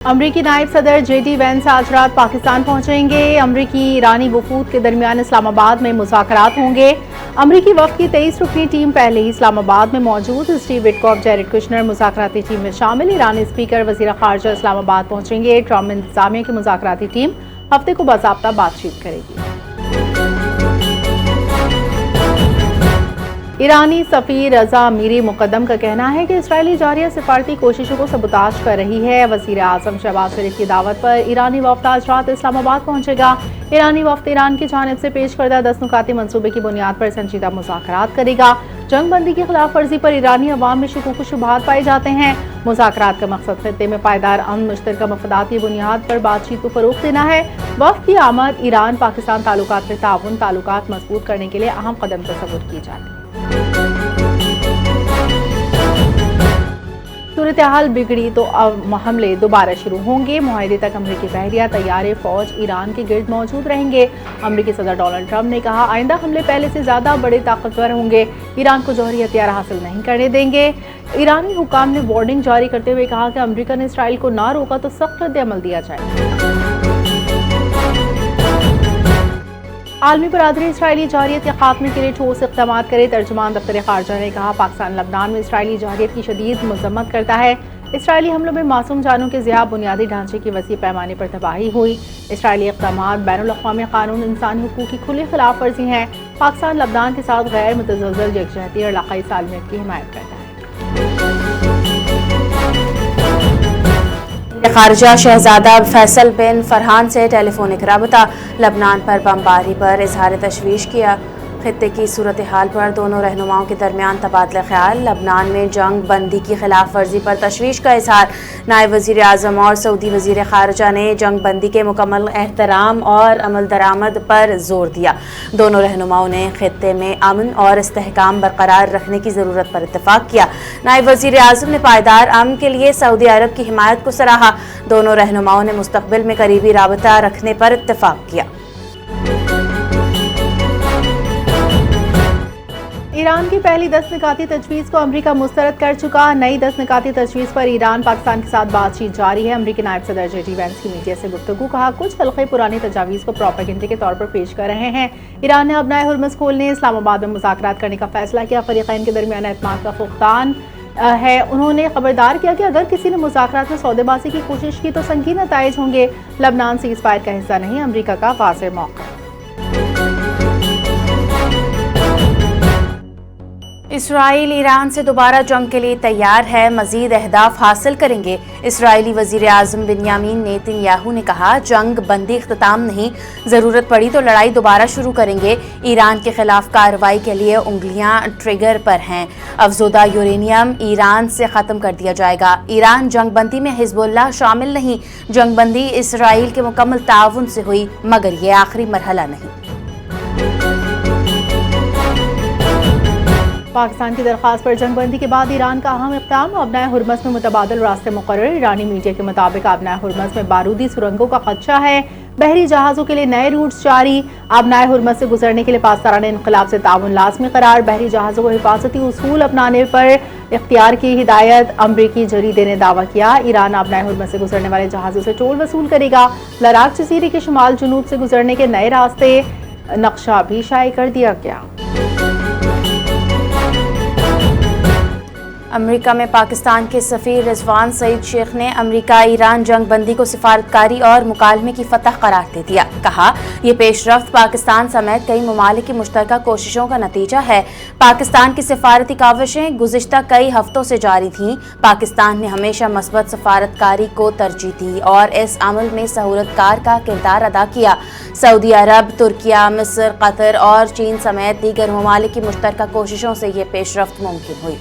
امریکی نائب صدر JD وینس آج رات پاکستان پہنچیں گے۔ امریکی ایرانی وفود کے درمیان اسلام آباد میں مذاکرات ہوں گے۔ امریکی وفد کی 23 رکنی ٹیم پہلے ہی اسلام آباد میں موجود۔ اسٹیو وٹکوف، جیریڈ کشنر مذاکراتی ٹیم میں شامل۔ ایرانی اسپیکر وزیر خارجہ اسلام آباد پہنچیں گے۔ ٹرمپ انتظامیہ کی مذاکراتی ٹیم ہفتے کو باضابطہ بات چیت کرے گی۔ ایرانی سفیر رضا امیری مقدم کا کہنا ہے کہ اسرائیلی جاریہ سفارتی کوششوں کو سبوتاژ کر رہی ہے۔ وزیر اعظم شہباز شریف کی دعوت پر ایرانی وفد آج رات اسلام آباد پہنچے گا۔ ایرانی وفد ایران کی جانب سے پیش کردہ 10 نکاتی منصوبے کی بنیاد پر سنجیدہ مذاکرات کرے گا۔ جنگ بندی کی خلاف ورزی پر ایرانی عوام میں شکوک و شبہات پائے جاتے ہیں۔ مذاکرات کا مقصد خطے میں پائیدار امن، مشترکہ مفادات کی بنیاد پر بات چیت کو فروغ دینا ہے۔ وفد کی آمد ایران پاکستان تعلقات میں تعاونات مضبوط کرنے کے لیے اہم قدم تصور کی جاتی ہے۔ صورتحال بگڑی تو اب حملے دوبارہ شروع ہوں گے۔ معاہدے تک امریکی بحریہ طیارے فوج ایران کے گرد موجود رہیں گے۔ امریکی صدر ڈونلڈ ٹرمپ نے کہا آئندہ حملے پہلے سے زیادہ بڑے طاقتور ہوں گے، ایران کو جوہری ہتھیار حاصل نہیں کرنے دیں گے۔ ایرانی حکام نے وارننگ جاری کرتے ہوئے کہا کہ امریکہ نے اسرائیل کو نہ روکا تو سخت رد عمل دیا جائے گا۔ عالمی برادری اسرائیلی جارحیت کے خاتمے کے لیے ٹھوس اقدامات کرے۔ ترجمان دفتر خارجہ نے کہا پاکستان لبنان میں اسرائیلی جارحیت کی شدید مذمت کرتا ہے۔ اسرائیلی حملوں میں معصوم جانوں کے ضیاع، بنیادی ڈھانچے کی وسیع پیمانے پر تباہی ہوئی۔ اسرائیلی اقدامات بین الاقوامی قانون، انسانی حقوق کی کھلی خلاف ورزی ہیں۔ پاکستان لبنان کے ساتھ غیر متزلزل یکجہتی اور علاقائی سالمیت کی حمایت کرتا ہے۔ خارجہ شہزادہ فیصل بن فرحان سے ٹیلی فونک رابطہ۔ لبنان پر بمباری پر اظہار تشویش کیا۔ خطے کی صورتحال پر دونوں رہنماؤں کے درمیان تبادلہ خیال۔ لبنان میں جنگ بندی کی خلاف ورزی پر تشویش کا اظہار۔ نائب وزیر اعظم اور سعودی وزیر خارجہ نے جنگ بندی کے مکمل احترام اور عمل درآمد پر زور دیا۔ دونوں رہنماؤں نے خطے میں امن اور استحکام برقرار رکھنے کی ضرورت پر اتفاق کیا۔ نائب وزیر اعظم نے پائیدار امن کے لیے سعودی عرب کی حمایت کو سراہا۔ دونوں رہنماؤں نے مستقبل میں قریبی رابطہ رکھنے پر اتفاق کیا۔ ایران کی پہلی 10 نکاتی تجویز کو امریکہ مسترد کر چکا۔ نئی 10 نکاتی تجویز پر ایران پاکستان کے ساتھ بات چیت جاری ہے۔ امریکی نائب صدر JD وینس کی میڈیا سے گفتگو، کہا کچھ حلقے پرانی تجاویز کو پروپیگنڈے کے طور پر پیش کر رہے ہیں۔ ایران نے ابنائے ہرمز کھولنے، اسلام آباد میں مذاکرات کرنے کا فیصلہ کیا۔ فریقین کے درمیان اعتماد کا فقدان ہے۔ انہوں نے خبردار کیا کہ اگر کسی نے مذاکرات میں سودے بازی کی کوشش کی تو سنگین نتائج ہوں گے۔ لبنان سیز فائر کا حصہ نہیں، امریکہ کا واضح موقف۔ اسرائیل ایران سے دوبارہ جنگ کے لیے تیار ہے، مزید اہداف حاصل کریں گے۔ اسرائیلی وزیر اعظم بنیامین نیتن یاہو نے کہا جنگ بندی اختتام نہیں، ضرورت پڑی تو لڑائی دوبارہ شروع کریں گے۔ ایران کے خلاف کارروائی کے لیے انگلیاں ٹریگر پر ہیں۔ افزودہ یورینیم ایران سے ختم کر دیا جائے گا۔ ایران جنگ بندی میں حزب اللہ شامل نہیں۔ جنگ بندی اسرائیل کے مکمل تعاون سے ہوئی، مگر یہ آخری مرحلہ نہیں۔ پاکستان کی درخواست پر جنگ بندی کے بعد ایران کا اہم اقدام، آبنائے ہرمز میں متبادل راستے مقرر۔ ایرانی میڈیا کے مطابق آبنائے ہرمز میں بارودی سرنگوں کا خدشہ ہے۔ بحری جہازوں کے لیے نئے روٹس جاری۔ آبنائے ہرمز سے گزرنے کے لیے پاسداران انقلاب سے تعاون لازمی قرار۔ بحری جہازوں کو حفاظتی اصول اپنانے پر اختیار کی ہدایت۔ امریکی جریدے نے دعویٰ کیا ایران آبنائے ہرمز سے گزرنے والے جہازوں سے ٹول وصول کرے گا۔ لراک جزیرے کے شمال جنوب سے گزرنے کے نئے راستے نقشہ بھی شائع کر دیا گیا۔ امریکہ میں پاکستان کے سفیر رضوان سعید شیخ نے امریکہ ایران جنگ بندی کو سفارتکاری اور مکالمے کی فتح قرار دے دیا۔ کہا یہ پیش رفت پاکستان سمیت کئی ممالک کی مشترکہ کوششوں کا نتیجہ ہے۔ پاکستان کی سفارتی کاوشیں گزشتہ کئی ہفتوں سے جاری تھیں۔ پاکستان نے ہمیشہ مثبت سفارتکاری کو ترجیح دی اور اس عمل میں سہولت کار کا کردار ادا کیا۔ سعودی عرب، ترکیہ، مصر، قطر اور چین سمیت دیگر ممالک کی مشترکہ کوششوں سے یہ پیش رفت ممکن ہوئی۔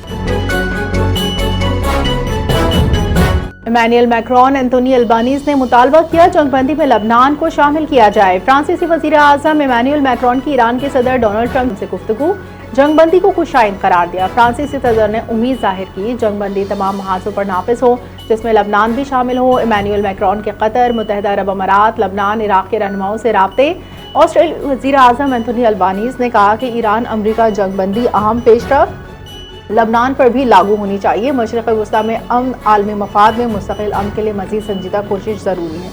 ایمینوئل میکرون، اینتونی البانیز نے مطالبہ کیا جنگ بندی میں لبنان کو شامل کیا جائے۔ فرانسیسی وزیر اعظم ایمینوئل میکرون کی ایران کے صدر ڈونلڈ ٹرمپ سے گفتگو، جنگ بندی کو خوش آئند قرار دیا۔ فرانسیسی صدر نے امید ظاہر کی جنگ بندی تمام محاذوں پر نافذ ہو جس میں لبنان بھی شامل ہو۔ ایمینوئل میکرون کے قطر، متحدہ عرب امارات، لبنان، عراق کے رہنماؤں سے رابطے۔ آسٹریلوی وزیر اعظم اینتونی البانیز نے کہا کہ ایران امریکہ جنگ بندی اہم پیش رفت لبنان پر بھی لاگو ہونی چاہیے۔ مشرق وسطی میں امن عالمی مفاد میں مستقل امن کے لیے مزید سنجیدہ کوشش ضروری ہے۔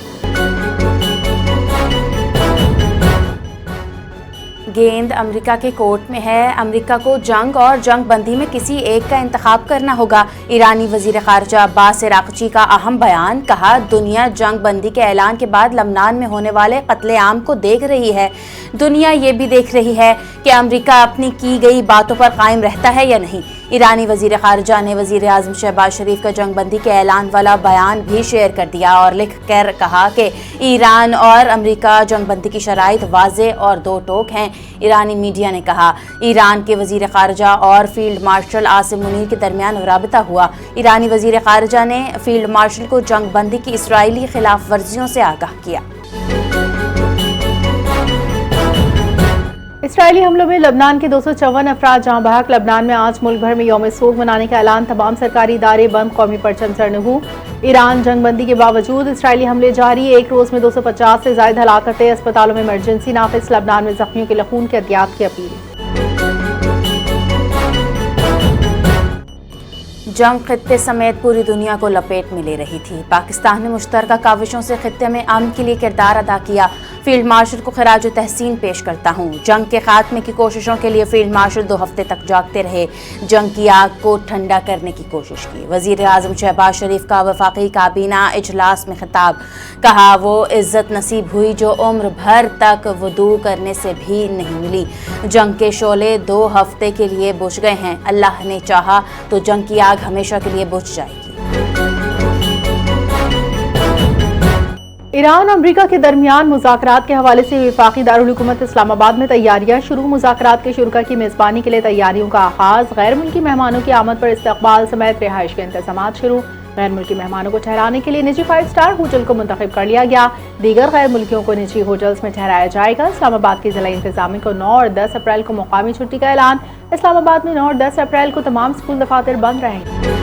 گیند امریکہ کے کورٹ میں ہے۔ امریکہ کو جنگ اور جنگ بندی میں کسی ایک کا انتخاب کرنا ہوگا۔ ایرانی وزیر خارجہ عباس عراقچی کا اہم بیان، کہا دنیا جنگ بندی کے اعلان کے بعد لبنان میں ہونے والے قتل عام کو دیکھ رہی ہے۔ دنیا یہ بھی دیکھ رہی ہے کہ امریکہ اپنی کی گئی باتوں پر قائم رہتا ہے یا نہیں۔ ایرانی وزیر خارجہ نے وزیر اعظم شہباز شریف کا جنگ بندی کے اعلان والا بیان بھی شیئر کر دیا اور لکھ کر کہا کہ ایران اور امریکہ جنگ بندی کی شرائط واضح اور دو ٹوک ہیں۔ ایرانی میڈیا نے کہا ایران کے وزیر خارجہ اور فیلڈ مارشل عاصم منیر کے درمیان رابطہ ہوا۔ ایرانی وزیر خارجہ نے فیلڈ مارشل کو جنگ بندی کی اسرائیلی خلاف ورزیوں سے آگاہ کیا۔ اسرائیلی حملوں میں لبنان کے 254 افراد جاں بحق۔ لبنان میں آج ملک بھر میں یوم سوگ منانے کا اعلان، تمام سرکاری ادارے بند، قومی پرچم سرنگوں۔ ایران جنگ بندی کے باوجود اسرائیلی حملے جاری، ایک روز میں 250 سے زائد ہلاکتیں، اسپتالوں میں ایمرجنسی نافذ۔ لبنان میں زخمیوں کے خون کے عطیات کی اپیل۔ جنگ خطے سمیت پوری دنیا کو لپیٹ میں لے رہی تھی۔ پاکستان نے مشترکہ کاوشوں سے خطے میں امن کے لیے کردار ادا کیا۔ فیلڈ مارشل کو خراج تحسین پیش کرتا ہوں۔ جنگ کے خاتمے کی کوششوں کے لیے فیلڈ مارشل 2 ہفتے تک جاگتے رہے، جنگ کی آگ کو ٹھنڈا کرنے کی کوشش کی۔ وزیر اعظم شہباز شریف کا وفاقی کابینہ اجلاس میں خطاب، کہا وہ عزت نصیب ہوئی جو عمر بھر تک وضو کرنے سے بھی نہیں ملی۔ جنگ کے شعلے 2 ہفتے کے لیے بجھ گئے ہیں، اللہ نے چاہا تو جنگ کی آگ ہمیشہ کے لیے بجھ جائے گی۔ ایران امریکہ کے درمیان مذاکرات کے حوالے سے وفاقی دارالحکومت اسلام آباد میں تیاریاں شروع۔ مذاکرات کے شرکاء کی میزبانی کے لیے تیاریوں کا آغاز، غیر ملکی مہمانوں کی آمد پر استقبال سمیت رہائش کے انتظامات شروع۔ غیر ملکی مہمانوں کو ٹھہرانے کے لیے نجی 5 اسٹار ہوٹل کو منتخب کر لیا گیا، دیگر غیر ملکیوں کو نجی ہوٹلز میں ٹھہرایا جائے گا۔ اسلام آباد کی ضلع انتظامیہ کو 9 اور 10 اپریل کو مقامی چھٹی کا اعلان۔ اسلام آباد میں 9 اور 10 اپریل کو تمام اسکول دفاتر بند رہیں گے۔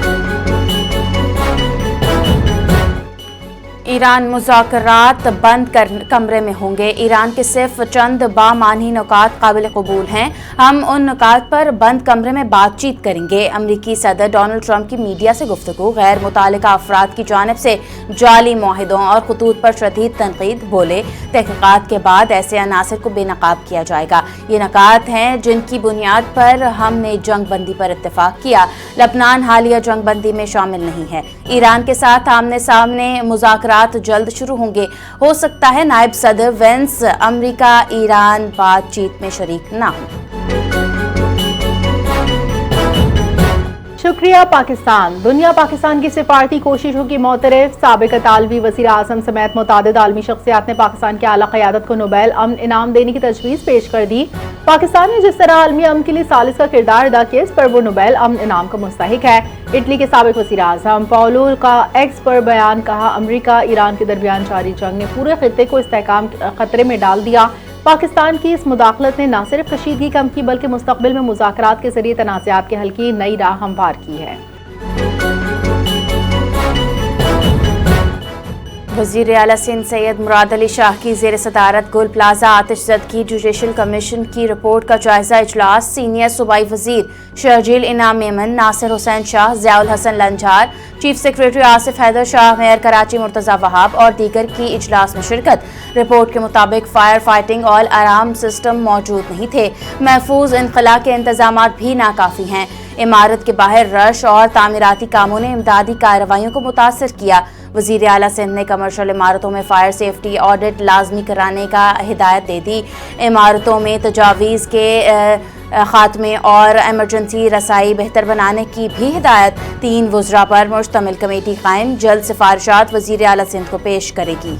ایران مذاکرات بند کمرے میں ہوں گے۔ ایران کے صرف چند بامعنی نکات قابل قبول ہیں، ہم ان نکات پر بند کمرے میں بات چیت کریں گے۔ امریکی صدر ڈونلڈ ٹرمپ کی میڈیا سے گفتگو، غیر متعلقہ افراد کی جانب سے جعلی معاہدوں اور خطوط پر شدید تنقید، بولے تحقیقات کے بعد ایسے عناصر کو بے نقاب کیا جائے گا۔ یہ نکات ہیں جن کی بنیاد پر ہم نے جنگ بندی پر اتفاق کیا۔ لبنان حالیہ جنگ بندی میں شامل نہیں ہے۔ ایران کے ساتھ آمنے سامنے مذاکرات جلد شروع ہوں گے۔ ہو سکتا ہے نائب صدر وینس امریکہ ایران بات چیت میں شریک نہ ہوں۔ شکریہ پاکستان۔ دنیا پاکستان کی سفارتی کوششوں کی معترف، سابق اطالوی وزیر اعظم سمیت متعدد عالمی شخصیات نے پاکستان کی اعلیٰ قیادت کو نوبیل امن انعام دینے کی تجویز پیش کر دی۔ پاکستان نے جس طرح عالمی امن کے لیے ثالث کا کردار ادا کیا، اس پر وہ نوبیل امن انعام کا مستحق ہے۔ اٹلی کے سابق وزیر اعظم پاولو کا ایکس پر بیان، کہا امریکہ ایران کے درمیان جاری جنگ نے پورے خطے کو استحکام خطرے میں ڈال دیا۔ پاکستان کی اس مداخلت نے نہ صرف کشیدگی کم کی بلکہ مستقبل میں مذاکرات کے ذریعے تنازعات کے حل کی نئی راہ ہموار کی ہے۔ وزیر اعلیٰ سندھ سید مراد علی شاہ کی زیر صدارت گل پلازہ آتش زدگی جوڈیشل کمیشن کی رپورٹ کا جائزہ اجلاس، سینئر صوبائی وزیر شرجیل انعام میمن، ناصر حسین شاہ، ضیاء الحسن لنجھار، چیف سیکریٹری آصف حیدر شاہ، میئر کراچی مرتضی وہاب اور دیگر کی اجلاس میں شرکت۔ رپورٹ کے مطابق فائر فائٹنگ اور الارم سسٹم موجود نہیں تھے، محفوظ انخلاء کے انتظامات بھی ناکافی ہیں، عمارت کے باہر رش اور تعمیراتی کاموں نے امدادی کارروائیوں کو متاثر کیا۔ وزیر اعلیٰ سندھ نے کمرشل عمارتوں میں فائر سیفٹی آڈٹ لازمی کرانے کا ہدایت دے دی۔ عمارتوں میں تجاویز کے خاتمے اور ایمرجنسی رسائی بہتر بنانے کی بھی ہدایت۔ 3 وزراء پر مشتمل کمیٹی قائم، جلد سفارشات وزیر اعلیٰ سندھ کو پیش کرے گی۔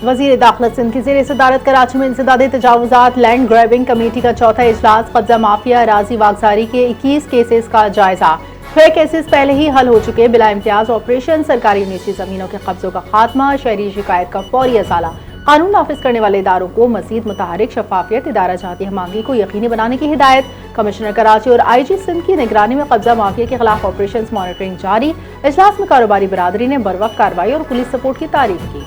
وزیر داخلہ سندھ کی زیر صدارت کراچی میں انسداد تجاوزات لینڈ گریبنگ کمیٹی کا 4تھا اجلاس، قبضہ مافیا اراضی واگزاری کے 21 کیسز کا جائزہ۔ 6 کیسز پہلے ہی حل ہو چکے، بلا امتیاز آپریشن، سرکاری نجی زمینوں کے قبضوں کا خاتمہ، شہری شکایت کا فوری ازالہ، قانون نافذ کرنے والے اداروں کو مزید متحرک، شفافیت، ادارہ جاتی ہم آہنگی کو یقینی بنانے کی ہدایت۔ کمشنر کراچی اور آئی جی سندھ کی نگرانی میں قبضہ مافیا کے خلاف آپریشنز مانیٹرنگ جاری۔ اجلاس میں کاروباری برادری نے بروقت کارروائی اور پولیس سپورٹ کی تعریف کی۔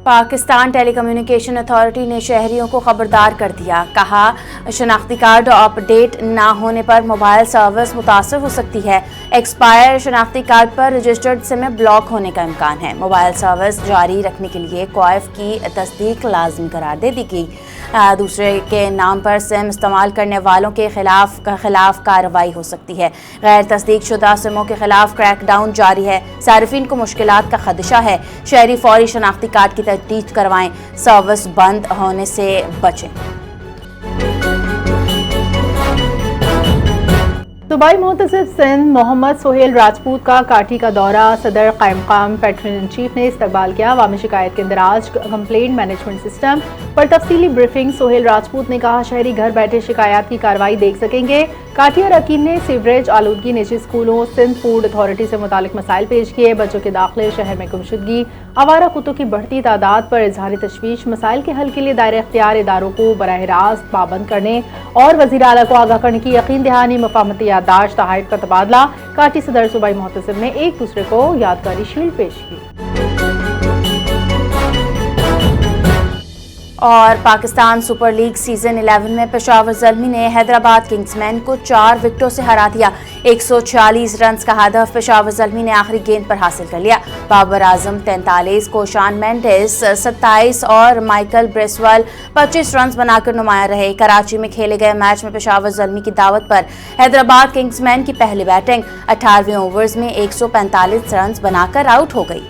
پاکستان ٹیلی کمیونیکیشن اتھارٹی نے شہریوں کو خبردار کر دیا، کہا شناختی کارڈ اپ ڈیٹ نہ ہونے پر موبائل سروس متاثر ہو سکتی ہے۔ ایکسپائر شناختی کارڈ پر رجسٹرڈ سم بلاک ہونے کا امکان ہے۔ موبائل سروس جاری رکھنے کے لیے کوائف کی تصدیق لازمی قرار دے دی گئی۔ دوسرے کے نام پر سم استعمال کرنے والوں کے خلاف کارروائی ہو سکتی ہے۔ غیر تصدیق شدہ سموں کے خلاف کریک ڈاؤن جاری ہے۔ صارفین کو مشکلات کا خدشہ ہے، شہری فوری شناختی کارڈ کی تجدید کروائیں، سروس بند ہونے سے بچیں۔ صوبائی محتسب سندھ محمد سہیل راجپوت کا کاٹھی کا دورہ، صدر قائم مقام پیٹرن ان چیف نے استقبال کیا۔ عوامی شکایت کے اندراج کمپلینٹ مینجمنٹ سسٹم پر تفصیلی بریفنگ۔ سہیل راجپوت نے کہا شہری گھر بیٹھے شکایات کی کارروائی دیکھ سکیں گے۔ کاٹھی اراکین نے سیوریج آلودگی، نجی اسکولوں، سندھ فوڈ اتھارٹی سے متعلق مسائل پیش کیے۔ بچوں کے داخلے، شہر میں گمشدگی، آوارہ کتوں کی بڑھتی تعداد پر اظہار تشویش، مسائل کے حل کے لیے دائرہ اختیار اداروں کو براہ راست پابند کرنے اور وزیر اعلیٰ کو آگاہ کرنے کی یقین دہانی۔ مفاہمتی یادداشت، تحائف کا تبادلہ۔ کاٹھی صدر صوبائی محتسب نے ایک دوسرے کو یادگاری شیلڈ پیش کی۔ اور پاکستان سپر لیگ سیزن 11 میں پشاور زلمی نے حیدرآباد کنگز مین کو 4 وکٹوں سے ہرا دیا۔ 146 رنز کا ہدف پشاور زلمی نے آخری گیند پر حاصل کر لیا۔ بابر اعظم 43، کوشان مینڈس 27 اور مائیکل بریسول 25 رنز بنا کر نمایاں رہے۔ کراچی میں کھیلے گئے میچ میں پشاور زلمی کی دعوت پر حیدرآباد کنگز مین کی پہلی بیٹنگ 18ویں اوورز میں 145 رنز بنا کر آؤٹ ہو گئی۔